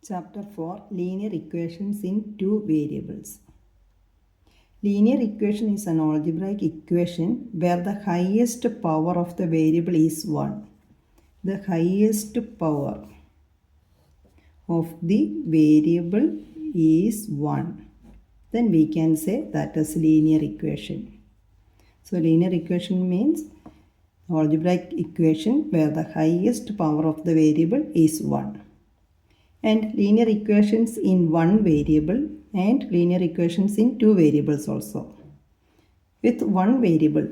Chapter 4 Linear Equations in Two Variables. Linear equation is an algebraic equation where the highest power of the variable is 1. The highest power of the variable is 1. Then we can say that is linear equation. So linear equation means algebraic equation where the highest power of the variable is 1. And linear equations in one variable and linear equations in two variables also. With one variable,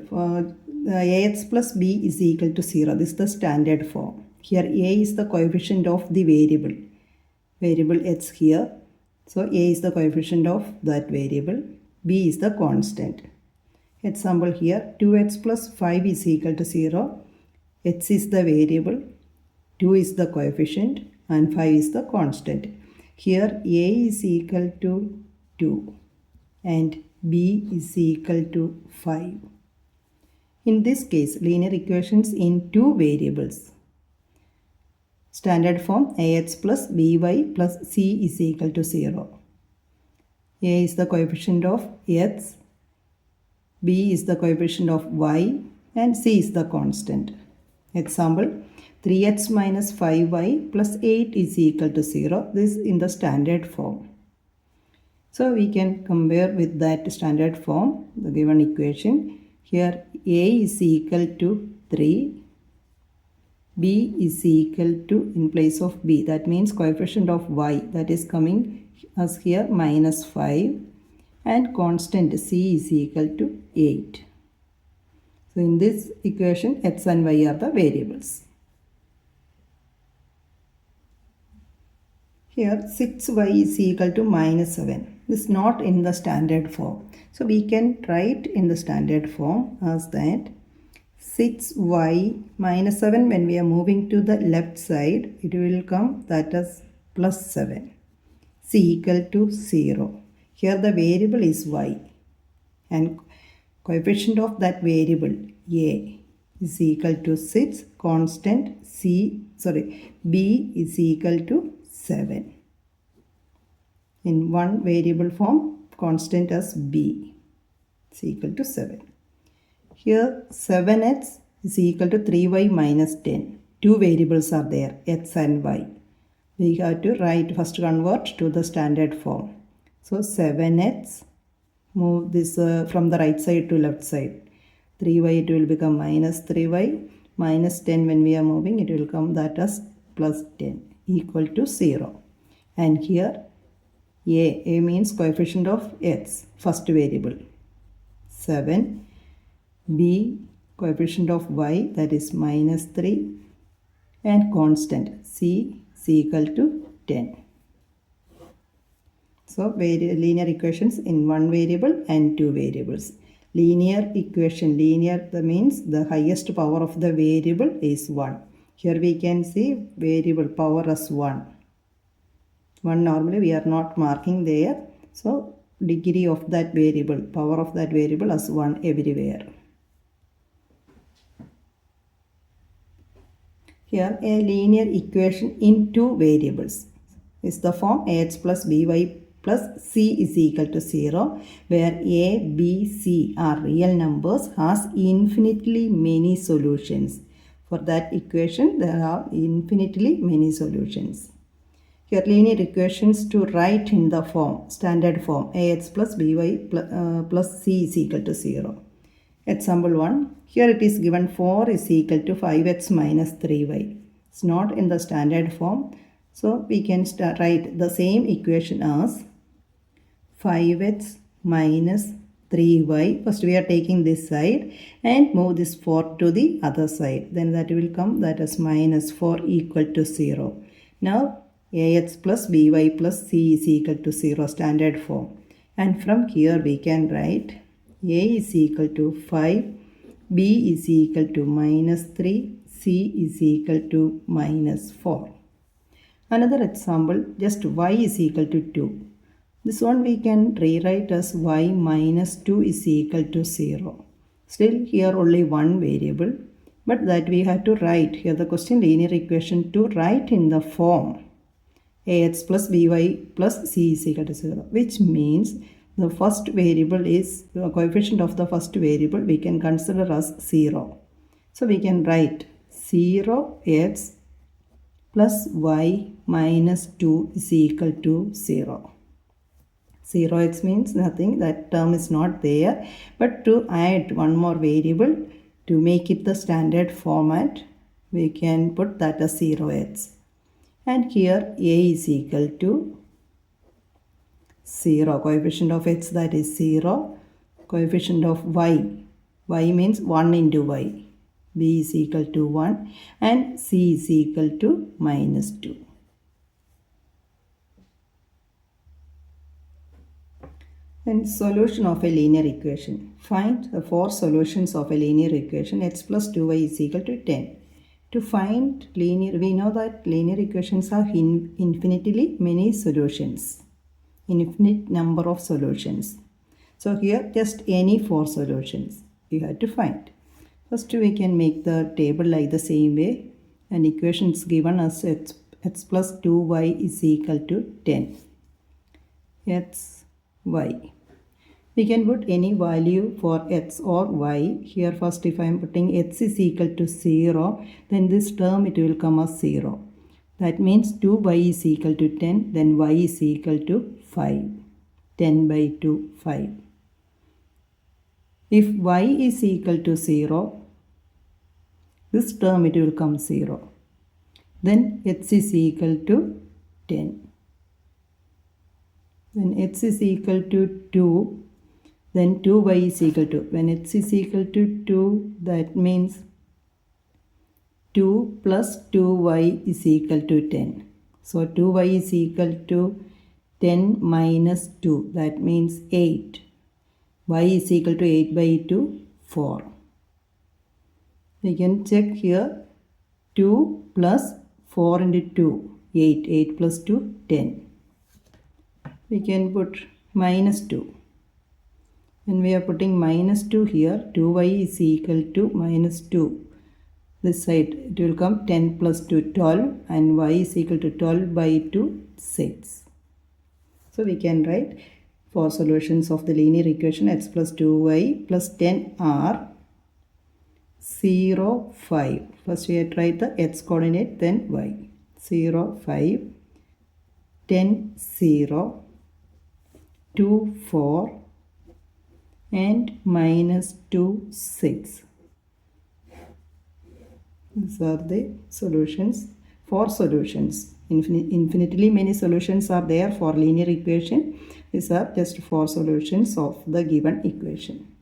ax plus b is equal to 0. This is the standard form. Here a is the coefficient of the variable x here. So a is the coefficient of that variable, b is the constant. Example here, 2x plus 5 is equal to 0. X is the variable, 2 is the coefficient and 5 is the constant. Here a is equal to 2 and b is equal to 5. In this case, linear equations in two variables. Standard form ax plus by plus c is equal to 0. A is the coefficient of x, b is the coefficient of y and c is the constant. Example, 3x minus 5y plus 8 is equal to 0. This in the standard form. So we can compare with that standard form, the given equation. Here a is equal to 3, b is equal to, in place of b, that means coefficient of y, that is coming as here minus 5 and constant c is equal to 8. So in this equation x and y are the variables. Here 6y is equal to minus 7. This is not in the standard form. So we can write in the standard form as that 6y minus 7, when we are moving to the left side, it will come that is plus 7. C equal to 0. Here the variable is y and coefficient of that variable a is equal to 6, constant b is equal to 7. In one variable form, constant as b is equal to 7. Here 7x is equal to 3y minus 10. Two variables are there, x and y. We have to first convert to the standard form. So 7x, move this from the right side to left side. 3y it will become minus 3y. Minus 10 when we are moving, it will come that as plus 10 equal to 0. And here a means coefficient of x, first variable, 7. B coefficient of y, that is minus 3. And constant c is equal to 10. So linear equations in one variable and two variables. Linear equation, linear means the highest power of the variable is 1. Here we can see variable power as 1. 1 normally we are not marking there. So degree of that variable, power of that variable as 1 everywhere. Here a linear equation in two variables is the form ax plus by plus c is equal to 0, where a, b, c are real numbers, has infinitely many solutions. For that equation there are infinitely many solutions. Here linear equations to write in the form, standard form, ax plus by plus c is equal to 0. Example 1. Here it is given 4 is equal to 5x minus 3y. It's not in the standard form. So we can write the same equation as 5x minus 3y. First we are taking this side and move this 4 to the other side. Then that will come that is minus 4 equal to 0. Now ax plus by plus c is equal to 0, standard form. And from here we can write a is equal to 5, b is equal to minus 3, c is equal to minus 4. Another example, just y is equal to 2. This one we can rewrite as y minus 2 is equal to 0. Still here only one variable, but that we have to write. Here the question linear equation to write in the form ax plus by plus c is equal to 0, which means the first variable is the coefficient of the first variable we can consider as 0. So we can write 0x plus y minus 2 is equal to 0. 0x means nothing, that term is not there, but to add one more variable to make it the standard format, we can put that as 0x. And here a is equal to 0, coefficient of x that is 0, coefficient of y means 1 into y, b is equal to 1 and c is equal to minus 2. And solution of a linear equation. Find the four solutions of a linear equation x plus 2y is equal to 10. To find linear, we know that linear equations have infinitely many solutions, infinite number of solutions. So here just any four solutions we have to find. First we can make the table like the same way. An equation is given as x plus 2y is equal to 10. X, y. We can put any value for x or y. Here first if I am putting x is equal to 0, then this term it will come as 0. That means 2y is equal to 10, then y is equal to 5. 10 by 2, 5. If y is equal to 0, this term it will come 0. Then x is equal to 10. When x is equal to 2, then 2y is equal to, when x is equal to 2, that means 2 plus 2y is equal to 10. So 2y is equal to 10 minus 2, that means 8. Y is equal to 8 by 2, 4. We can check here 2 plus 4 into 2, 8. 8 plus 2, 10. We can put minus 2. When we are putting minus 2 here, 2y is equal to minus 2. This side it will come 10 plus 2, 12, and y is equal to 12 by 2, 6. So we can write four solutions of the linear equation x plus 2y plus 10 are 0, 5. First we have to write the x coordinate, then y. 0, 5, 10, 0, 2, 4, and minus 2, 6. These are the solutions, four solutions. Infinitely many solutions are there for linear equation. These are just four solutions of the given equation.